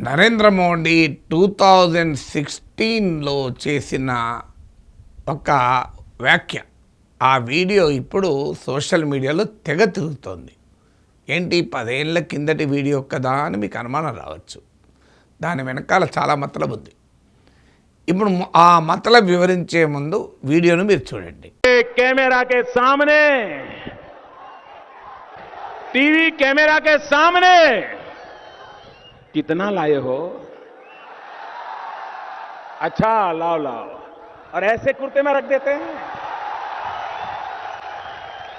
నరేంద్ర మోడీ 2016లో చేసిన ఒక వ్యాఖ్య, ఆ వీడియో ఇప్పుడు సోషల్ మీడియాలో తెగ తిరుగుతోంది. ఏంటి 10 ఏళ్ల కిందటి వీడియో కదా అని మీకు అనుమానం రావచ్చు. దాని వెనకాల చాలా మతలబు ఉంది. ఇప్పుడు ఆ మతలబు వివరించే ముందు వీడియోను మీరు చూడండి. कैमरा के सामने, टीवी कैमरा के सामने कितना लाए हो? अच्छा लाओ लाओ, और ऐसे कुर्ते में रख देते हैं।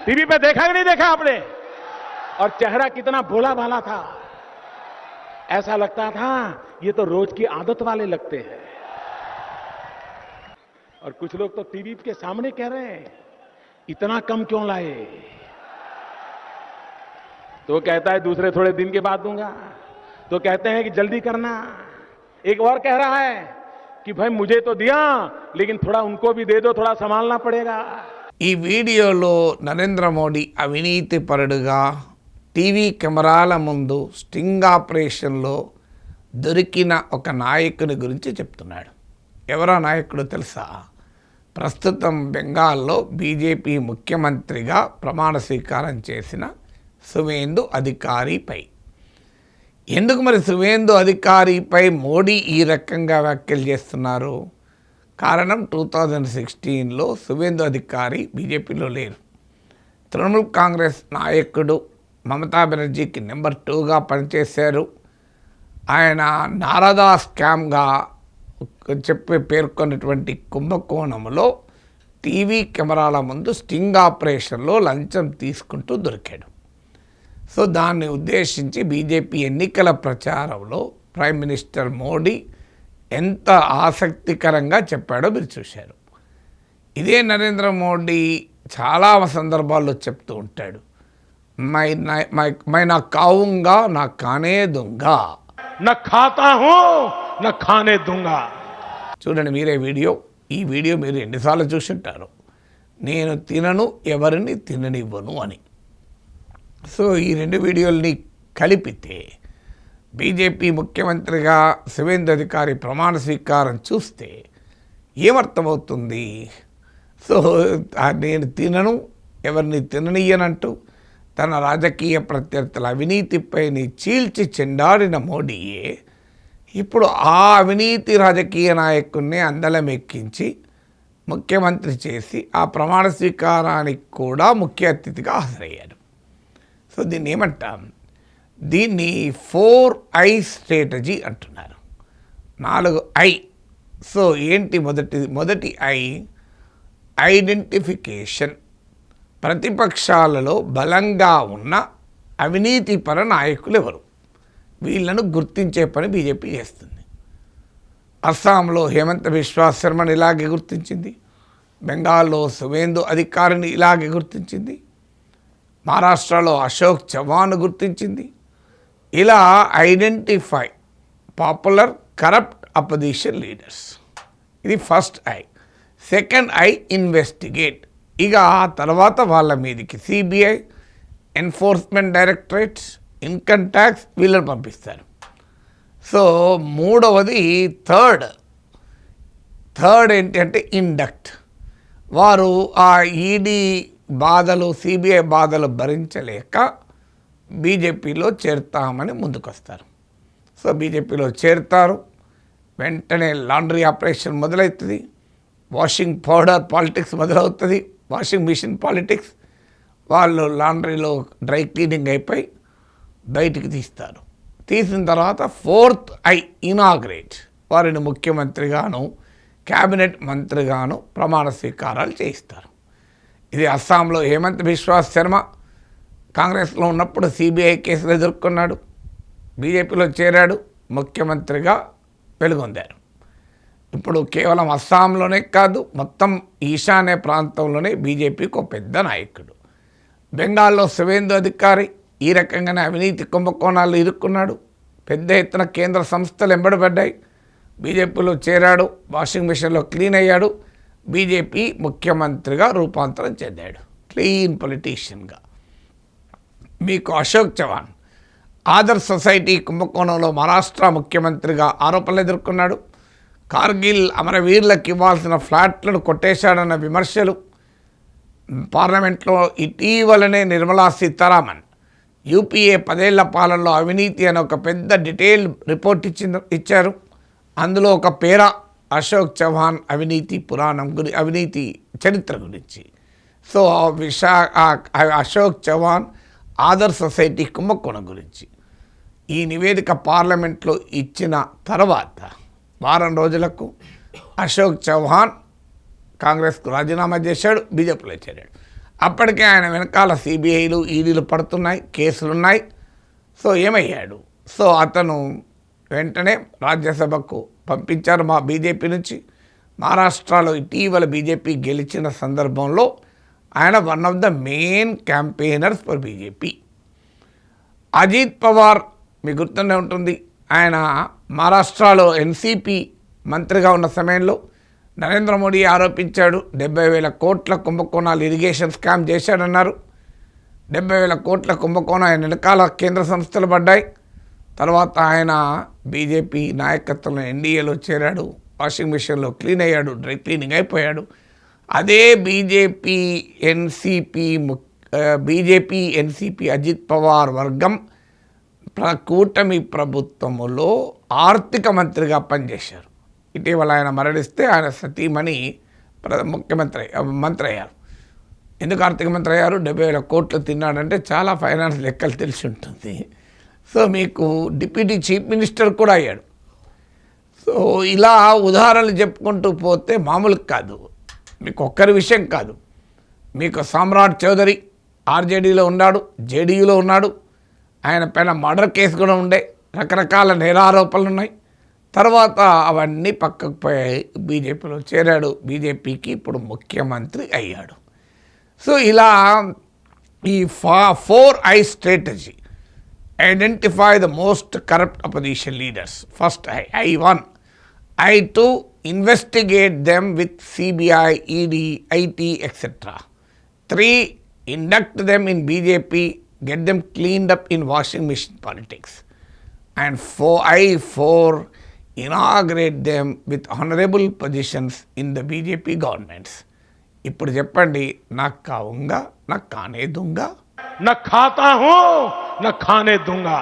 टीवी पे देखा कि नहीं देखा आपने? और चेहरा कितना भोला भाला था, ऐसा लगता था ये तो रोज की आदत वाले लगते हैं। और कुछ लोग तो टीवी के सामने कह रहे हैं इतना कम क्यों लाए? तो कहता है दूसरे थोड़े दिन के बाद दूंगा, तो कहते हैं कि जल्दी करना। एक और कह रहा है कि भाई मुझे तो दिया लेकिन थोड़ा उनको भी दे दो, थोड़ा संभालना पड़ेगा। ఈ వీడియోలో నరేంద్ర మోడీ అవినీతి పరుడుగా టీవీ కెమెరాల ముందు స్టింగ్ ఆపరేషన్లో దొరికిన ఒక నాయకుని గురించి చెప్తున్నాడు. ఎవరా నాయకుడు తెలుసా? ప్రస్తుతం బెంగాల్లో బీజేపీ ముఖ్యమంత్రిగా ప్రమాణ స్వీకారం చేసిన సువేందు అధికారిపై. ఎందుకు మరి సువేందు అధికారిపై మోడీ ఈ రకంగా వ్యాఖ్యలు చేస్తున్నారు? కారణం 2016లో సువేందు అధికారి బీజేపీలో లేరు. తృణమూల్ కాంగ్రెస్ నాయకుడు మమతా బెనర్జీకి నెంబర్ 2గా పనిచేశారు. ఆయన నారదా స్కామ్గా చెప్పి పేర్కొన్నటువంటి కుంభకోణంలో టీవీ కెమెరాల ముందు స్టింగ్ ఆపరేషన్లో లంచం తీసుకుంటూ దొరికాడు. సో దాన్ని ఉద్దేశించి బీజేపీ ఎన్నికల ప్రచారంలో ప్రైమ్ మినిస్టర్ మోడీ ఎంత ఆసక్తికరంగా చెప్పాడో మీరు చూశారు. ఇదే నరేంద్ర మోడీ చాలా సందర్భాల్లో చెప్తూ ఉంటాడు, మై నా కావుంగా నా కానే దుంగా, न खाता हूं न खाने दूंगा. చూడండి మీరే వీడియో. ఈ వీడియో మీరు ఎన్నిసార్లు చూసుంటారు. నేను తినను, ఎవరిని తిననివ్వను అని. సో ఈ 2 వీడియోల్ని కలిపితే బీజేపీ ముఖ్యమంత్రిగా సువేందు అధికారి ప్రమాణ స్వీకారం చూస్తే ఏమర్థమవుతుంది? సో నేను తినను, ఎవరిని తిననీయనంటూ తన రాజకీయ ప్రత్యర్థుల అవినీతిపై చీల్చి చెండాడిన మోడీయే ఇప్పుడు ఆ అవినీతి రాజకీయ నాయకుడిని అందలం ఎక్కించి ముఖ్యమంత్రి చేసి ఆ ప్రమాణ స్వీకారానికి కూడా ముఖ్య అతిథిగా హాజరయ్యారు. సో దీన్ని ఏమంటాం? దీన్ని 4I స్ట్రాటజీ అంటున్నారు. 4I. సో ఏంటి మొదటి ఐ? ఐడెంటిఫికేషన్. ప్రతిపక్షాలలో బలంగా ఉన్న అవినీతిపర నాయకులు ఎవరు, వీళ్ళను గుర్తించే పని బీజేపీ చేస్తుంది. అస్సాంలో హేమంత్ బిశ్వా శర్మని ఇలాగే గుర్తించింది. బెంగాల్లో సువేందు అధికారిని ఇలాగే గుర్తించింది. మహారాష్ట్రలో అశోక్ చవాన్ గుర్తించింది. ఇలా identify popular corrupt opposition leaders. ఇది first I. Second I investigate. ఇక ఆ తర్వాత వాళ్ళ మీదకి CBI, enforcement directorates, income tax వీళ్ళని పంపిస్తారు. సో మూడవది థర్డ్ ఏంటంటే ఇండక్ట్. వారు ఆ ఈడీ బాధలు, సిబిఐ బాధలు భరించలేక బీజేపీలో చేరుతామని ముందుకొస్తారు. సో బీజేపీలో చేరుతారు. వెంటనే లాండ్రీ ఆపరేషన్ మొదలవుతుంది. వాషింగ్ పౌడర్ పాలిటిక్స్ మొదలవుతుంది. Washing machine politics. వాళ్ళు లాండ్రీలో డ్రై క్లీనింగ్ అయిపోయి బయటికి తీస్తారు. తీసిన తర్వాత 4th ఐ ఇనాగ్రేట్. వారిని ముఖ్యమంత్రిగాను క్యాబినెట్ మంత్రిగాను ప్రమాణ స్వీకారాలు చేయిస్తారు. ఇది అస్సాంలో హేమంత్ బిశ్వా శర్మ కాంగ్రెస్లో ఉన్నప్పుడు సిబిఐ కేసులు ఎదుర్కొన్నాడు. బీజేపీలో చేరాడు, ముఖ్యమంత్రిగా వెలుగొందారు. ఇప్పుడు కేవలం అస్సాంలోనే కాదు, మొత్తం ఈశాన్య ప్రాంతంలోనే బీజేపీకి ఒక పెద్ద నాయకుడు. బెంగాల్లో సువేందు అధికారి ఈ రకంగానే అవినీతి కుంభకోణాలు ఇరుక్కున్నాడు. పెద్ద ఎత్తున కేంద్ర సంస్థలు ఎంబడబడ్డాయి. బీజేపీలో చేరాడు, వాషింగ్ మిషన్లో క్లీన్ అయ్యాడు, బీజేపీ ముఖ్యమంత్రిగా రూపాంతరం చెందాడు, క్లీన్ పొలిటీషియన్గా. మీకు అశోక్ చవాన్ ఆదర్శ్ సొసైటీ కుంభకోణంలో మహారాష్ట్ర ముఖ్యమంత్రిగా ఆరోపణలు ఎదుర్కొన్నాడు. కార్గిల్ అమరవీరులకు ఇవ్వాల్సిన ఫ్లాట్లను కొట్టేశాడన్న విమర్శలు. పార్లమెంట్లో ఇటీవలనే నిర్మలా సీతారామన్ యూపీఏ 10 ఏళ్ల పాలనలో అవినీతి అనే ఒక పెద్ద డీటెయిల్ రిపోర్ట్ ఇచ్చారు. అందులో ఒక పేరా అశోక్ చౌహాన్ అవినీతి పురాణం అవినీతి చరిత్ర గురించి. సో అశోక్ చౌహాన్ ఆదర్శ్ సొసైటీ కుంభకోణం గురించి ఈ నివేదిక పార్లమెంట్లో ఇచ్చిన తర్వాత వారం రోజులకు అశోక్ చౌహాన్ కాంగ్రెస్కు రాజీనామా చేశాడు, బీజేపీలో చేరాడు. అప్పటికే ఆయన వెనకాల సిబిఐలు ఈడీలు పడుతున్నాయి, కేసులున్నాయి. సో ఏమయ్యాడు? సో అతను వెంటనే రాజ్యసభకు పంపించారు మా బీజేపీ నుంచి. మహారాష్ట్రలో ఇటీవల బీజేపీ గెలిచిన సందర్భంలో ఆయన one of the main campaigners for BJP. Ajit Pawar మీకు గుర్తుండే ఉంటుంది, ఆయన మహారాష్ట్రలో ఎన్సీపీ మంత్రిగా ఉన్న సమయంలో నరేంద్ర మోడీ ఆరోపించాడు 70,000 కోట్ల కుంభకోణాలు ఇరిగేషన్ స్కామ్ చేశాడన్నారు. 70,000 కోట్ల కుంభకోణం ఆయన వెనకాల కేంద్ర సంస్థలు పడ్డాయి. తర్వాత ఆయన బీజేపీ నాయకత్వంలో ఎన్డీఏలో చేరాడు, వాషింగ్ మిషన్లో క్లీన్ అయ్యాడు, డ్రై క్లీనింగ్ అయిపోయాడు. అదే బీజేపీ ఎన్సీపీ అజిత్ పవార్ వర్గం కూటమి ప్రభుత్వములో ఆర్థిక మంత్రిగా పనిచేశారు. ఇటీవల ఆయన మరణిస్తే ఆయన సతీమణి మంత్రి అయ్యారు. ఎందుకు ఆర్థిక మంత్రి అయ్యారు? 70,000 కోట్లు తిన్నాడంటే చాలా ఫైనాన్స్ లెక్కలు తెలిసి ఉంటుంది. సో మీకు డిప్యూటీ చీఫ్ మినిస్టర్ కూడా అయ్యాడు. సో ఇలా ఉదాహరణలు చెప్పుకుంటూ పోతే మామూలు కాదు. మీకు ఒక్కరి విషయం కాదు. మీకు సామ్రాట్ చౌదరి ఆర్జేడీలో ఉన్నాడు, జేడీయూలో ఉన్నాడు. ఆయన పైన మర్డర్ కేసు కూడా ఉండే, రకరకాల నేరారోపణలు ఉన్నాయి. తర్వాత అవన్నీ పక్కకు పోయాయి, బీజేపీలో చేరాడు, బీజేపీకి ఇప్పుడు ముఖ్యమంత్రి అయ్యాడు. సో ఇలా ఈ 4I strategy, identify the most corrupt opposition leaders. First I1, I2 investigate them with CBI, ED, IT, etc. 3 induct them in BJP, get them cleaned up in washing machine politics. And I4 inaugurate them with honorable positions in the BJP governments. ఇప్పుడు చెప్పండి, నాకు కావుంగా, నాకు కానే దూంగా, न खाता हूं न खाने दूंगा.